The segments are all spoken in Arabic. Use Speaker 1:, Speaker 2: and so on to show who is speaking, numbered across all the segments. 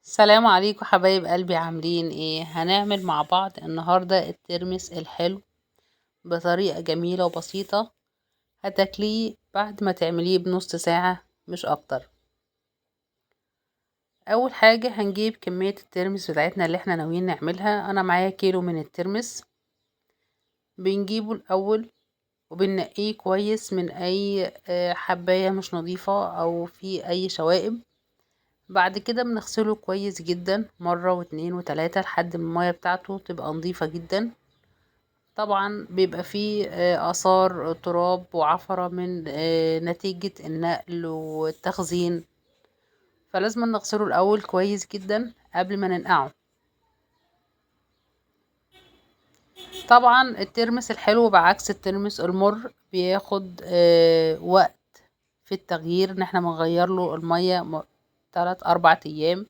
Speaker 1: السلام عليكم حبايب قلبي، عاملين ايه؟ هنعمل مع بعض النهاردة الترمس الحلو بطريقة جميلة وبسيطة. هتاكليه بعد ما تعمليه بنص ساعة مش اكتر. اول حاجة هنجيب كمية الترمس بتاعتنا اللي احنا ناويين نعملها. انا معايا كيلو من الترمس. بنجيبه الاول وبنقيه كويس من اي حباية مش نظيفة او في اي شوائب. بعد كده بنغسله كويس جدا مرة واتنين وتلاتة لحد ما المية بتاعته تبقى نظيفة جدا. طبعا بيبقى فيه آثار تراب وعفرة من نتيجة النقل والتخزين، فلازم نغسله الأول كويس جدا قبل ما ننقعه. طبعا الترمس الحلو بعكس الترمس المر بياخد وقت في التغيير، ان احنا بنغير له المية 3 4 ايام،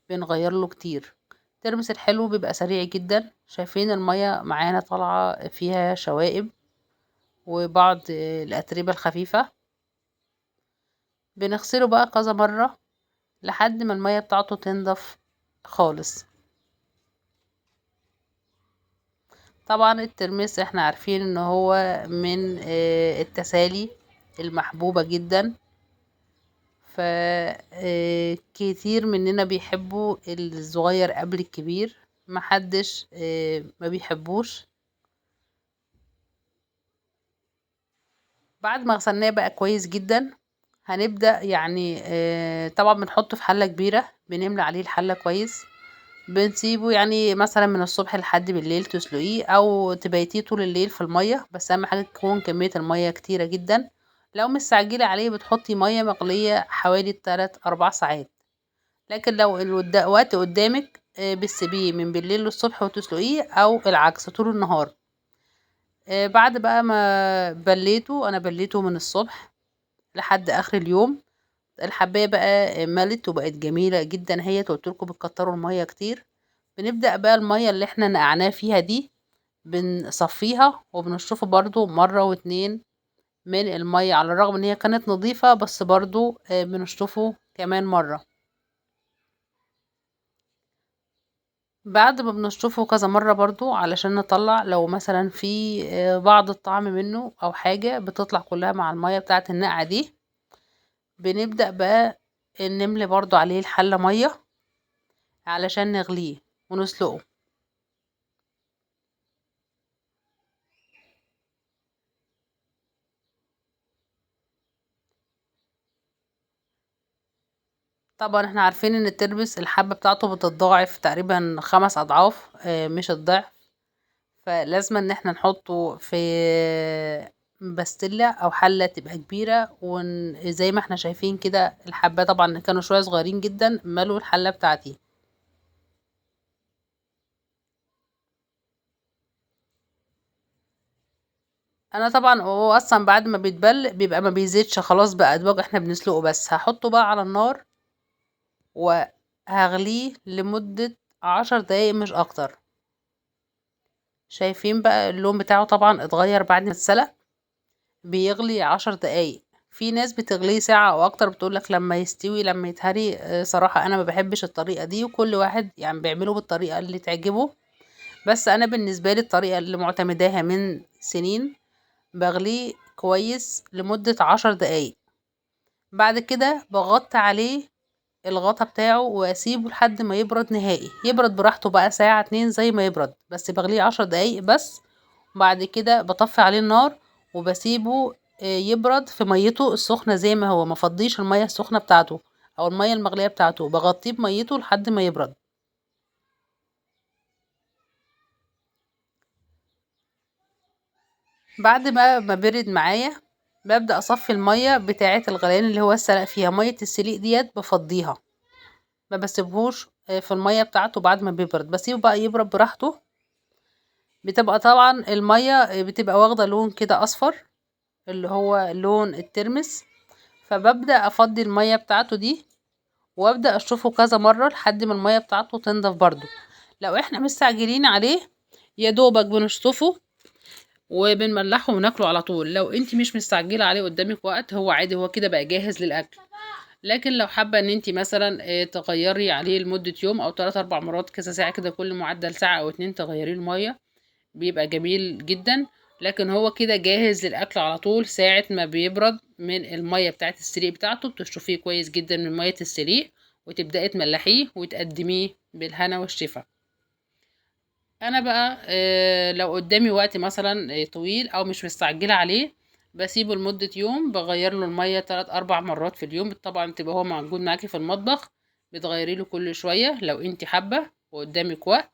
Speaker 1: بنغير له كتير. الترمس الحلو بيبقى سريع جدا. شايفين المية معانا طالعة فيها شوائب وبعض الأتربة الخفيفة. بنغسله بقى كذا مرة لحد ما المية بتاعته تنضف خالص. طبعا الترمس احنا عارفين ان هو من التسالي المحبوبة جدا، فكتير مننا بيحبوا الصغير قبل الكبير، محدش ما بيحبوش. بعد ما غسلناه بقى كويس جدا هنبدأ يعني طبعا بنحطه في حلة كبيرة، بنملى عليه الحلة كويس. بنسيبه يعني مثلا من الصبح لحد بالليل تسلقيه او تبيتيه طول الليل في المية، بس اهم حاجة تكون كمية المية كتيرة جدا. لو مستعجلة عليه بتحطي مية مغلية حوالي 3 4 ساعات. لكن لو الوقت قدامك بتسيبيه من بالليل للصبح وتسلقيه او العكس طول النهار. بعد بقى ما بليته، انا بليته من الصبح لحد اخر اليوم. الحباية بقى ملت وبقت جميلة جدا. هي قلتلكوا بتكتروا المية كتير. بنبدأ بقى المية اللي احنا نقعناه فيها دي بنصفيها وبنشطفه برضو مرة واتنين من المية، على الرغم ان هي كانت نظيفة بس برضو بنشطفه كمان مرة. بعد ما بنشطفه كذا مرة برضو علشان نطلع لو مثلا في بعض الطعم منه او حاجة بتطلع كلها مع المية بتاعة النقعة دي. بنبدأ بقى نملي برضو عليه الحلة مية علشان نغليه ونسلقه. طبعا احنا عارفين ان الترمس الحبة بتاعته بتتضاعف تقريبا 5 اضعاف مش الضعف. فلازم ان احنا نحطه في بستلة او حلة تبقى كبيرة، وزي ما احنا شايفين كده الحبة طبعا كانوا شوية صغيرين جدا ملوا الحلة بتاعتي. انا طبعا هو اصلا بعد ما بيتبل بيبقى ما بيزيدش خلاص بقى ادوج، احنا بنسلقه بس. هحطه بقى على النار وهغليه لمدة 10 دقايق مش اكتر. شايفين بقى اللون بتاعه طبعا اتغير بعد ما اتسلق. بيغلي 10 دقايق. في ناس بتغليه ساعة او اكتر، بتقولك لما يستوي لما يتهري. صراحة انا ما بحبش الطريقة دي، وكل واحد يعني بيعمله بالطريقة اللي تعجبه. بس انا بالنسبة لي الطريقة اللي معتمداها من سنين بغليه كويس لمدة 10 دقايق. بعد كده بغطي عليه الغطا بتاعه واسيبه لحد ما يبرد نهائي. يبرد براحته بقى ساعة 2 زي ما يبرد، بس بغليه 10 دقايق بس. بعد كده بطفي عليه النار وبسيبه يبرد في ميته السخنة زي ما هو. مفضيش المية السخنة بتاعته او المية المغلية بتاعته، بغطيه بميته لحد ما يبرد. بعد ما برد معايا ببدأ اصفي المية بتاعة الغليان اللي هو السلق فيها. مية السليق ديت بفضيها، ما بسيبهوش في المية بتاعته. بعد ما بيبرد بسيبه بقى يبرد براحته. بتبقى طبعا المية بتبقى واخدة لون كده اصفر اللي هو لون الترمس. فببدأ افضي المية بتاعته دي وابدأ اشطفه كذا مرة لحد ما المية بتاعته تنضف برضو. لو احنا مستعجلين عليه يا دوبك بنشطفه وبنملحه وناكله على طول. لو انتي مش مستعجلة عليه قدامك وقت، هو عادي، هو كده بقى جاهز للاكل. لكن لو حابة ان انتي مثلا تغيري عليه لمدة يوم او 3 4 مرات كذا ساعة كده، كل معدل ساعة او 2 تغيري المية، بيبقى جميل جدا. لكن هو كده جاهز للاكل على طول. ساعة ما بيبرد من المية بتاعة السليق بتاعته، بتشطفيه كويس جدا من مية السليق، وتبدأي تملحيه وتقدميه بالهنا والشفا. انا بقى لو قدامي وقت مثلا طويل او مش مستعجله عليه، بسيبه لمده يوم، بغير له الميه 3 4 مرات في اليوم. طبعا تبقى هو موجود معاكي في المطبخ، بتغيري له كل شويه لو انت حابه وقدامك وقت.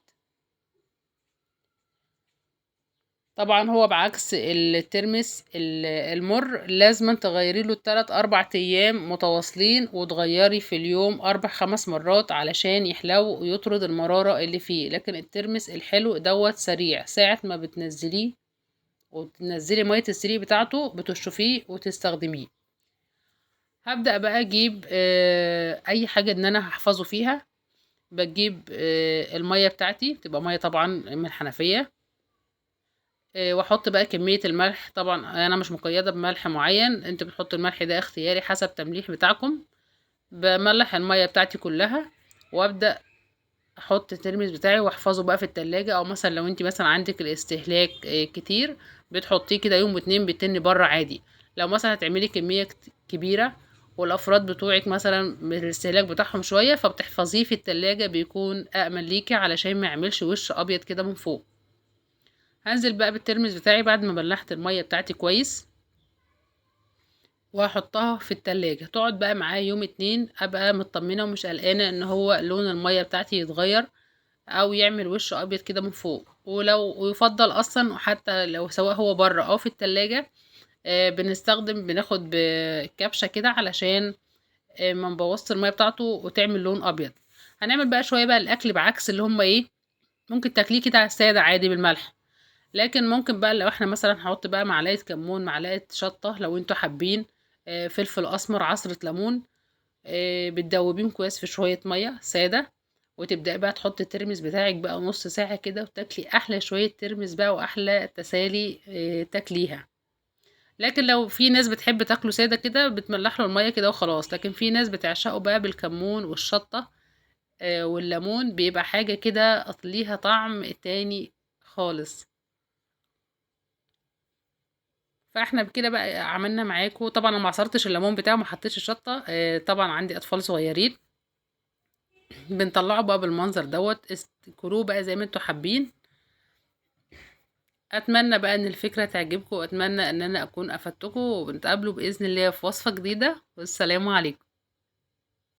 Speaker 1: طبعا هو بعكس الترمس المر، لازم تغيري له 3 4 ايام متواصلين، وتغيري في اليوم 4 5 مرات علشان يحلو ويطرد المرارة اللي فيه. لكن الترمس الحلو دوت سريع، ساعة ما بتنزليه وتنزلي مية السليق بتاعته بتشطفيه وتستخدميه. هبدأ بقى اجيب اي حاجة ان انا هحفظه فيها. بجيب المية بتاعتي، بتبقى مية طبعا من الحنفية، واحط بقى كمية الملح. طبعا انا مش مقيدة بملح معين، انت بتحط الملح ده اختياري حسب تمليح بتاعكم. بملح المية بتاعتي كلها، وابدأ احط الترمس بتاعي واحفظه بقى في التلاجة. او مثلا لو انت مثلا عندك الاستهلاك كتير، بتحطيه كده يوم واتنين بتني بره عادي. لو مثلا هتعملي كمية كبيرة والافراد بتوعك مثلا من الاستهلاك بتاعهم شوية، فبتحفظيه في التلاجة، بيكون امن ليكي علشان ما يعملش وش ابيض كده من فوق. هنزل بقى بالترمس بتاعي بعد ما بلحت المية بتاعتي كويس، وهحطها في التلاجة تقعد بقى معايا يوم اتنين، ابقى مطمنة ومش قلقانة ان هو لون المية بتاعتي يتغير او يعمل وش ابيض كده من فوق. ويفضل اصلا حتى لو سواء هو بره او في التلاجة، بناخد بكبشة كده علشان ما نبوظش المية بتاعته وتعمل لون ابيض. هنعمل بقى شوية بقى الاكل بعكس اللي هم ايه، ممكن تاكليه كده على السادة عادي بالملح. لكن ممكن بقى لو احنا مثلا هنحط بقى معلقة كمون، معلقة شطة لو انتوا حابين، فلفل اسمر، عصرة ليمون، بتدوبيهم كويس في شوية مية سادة، وتبدأي بقى تحطي الترمس بتاعك بقى نص ساعة كده، وتاكلي احلى شوية ترمس بقى واحلى تسالي تاكليها. لكن لو في ناس بتحب تاكله سادة كده، بتملح له المية كده وخلاص. لكن في ناس بتعشقه بقى بالكمون والشطة والليمون، بيبقى حاجة كده ليها طعم تاني خالص. فاحنا بكده بقى عملنا معاكم. طبعا انا ما عصرتش الليمون بتاعه، ما حطيتش الشطه، طبعا عندي اطفال صغيرين. بنطلعه بقى بالمنظر دوت، كلوه بقى زي ما انتوا حابين. اتمنى بقى ان الفكره تعجبكم، واتمنى ان انا اكون افدتكم، ونتقابلوا باذن الله في وصفه جديده، والسلام عليكم.